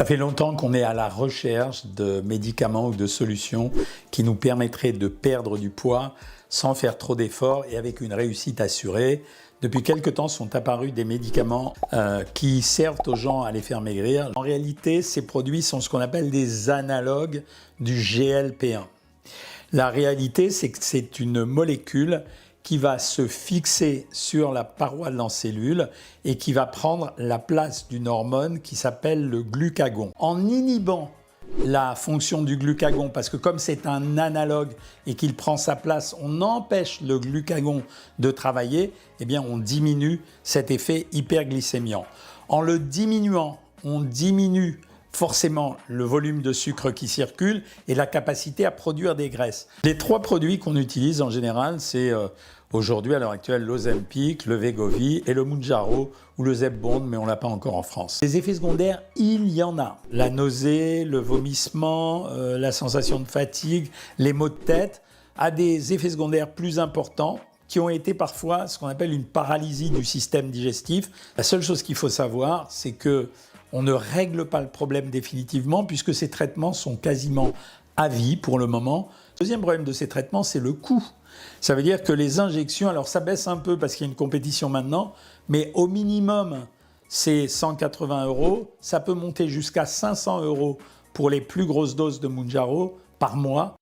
Ça fait longtemps qu'on est à la recherche de médicaments ou de solutions qui nous permettraient de perdre du poids sans faire trop d'efforts et avec une réussite assurée. Depuis quelque temps sont apparus des médicaments qui servent aux gens à les faire maigrir. En réalité, ces produits sont ce qu'on appelle des analogues du GLP-1. La réalité, c'est que c'est une molécule qui va se fixer sur la paroi de l'encellule et qui va prendre la place d'une hormone qui s'appelle le glucagon. En inhibant la fonction du glucagon, parce que comme c'est un analogue et qu'il prend sa place, on empêche le glucagon de travailler, eh bien on diminue cet effet hyperglycémiant. En le diminuant, on diminue forcément le volume de sucre qui circule et la capacité à produire des graisses. Les trois produits qu'on utilise en général, c'est aujourd'hui à l'heure actuelle l'Ozempic, le Wegovy et le Mounjaro ou le Zepbound, mais on ne l'a pas encore en France. Les effets secondaires, il y en a. La nausée, le vomissement, la sensation de fatigue, les maux de tête, a des effets secondaires plus importants qui ont été parfois ce qu'on appelle une paralysie du système digestif. La seule chose qu'il faut savoir, c'est que on ne règle pas le problème définitivement puisque ces traitements sont quasiment à vie pour le moment. Le deuxième problème de ces traitements, c'est le coût. Ça veut dire que les injections, alors ça baisse un peu parce qu'il y a une compétition maintenant, mais au minimum, c'est 180 €. Ça peut monter jusqu'à 500 € pour les plus grosses doses de Mounjaro par mois.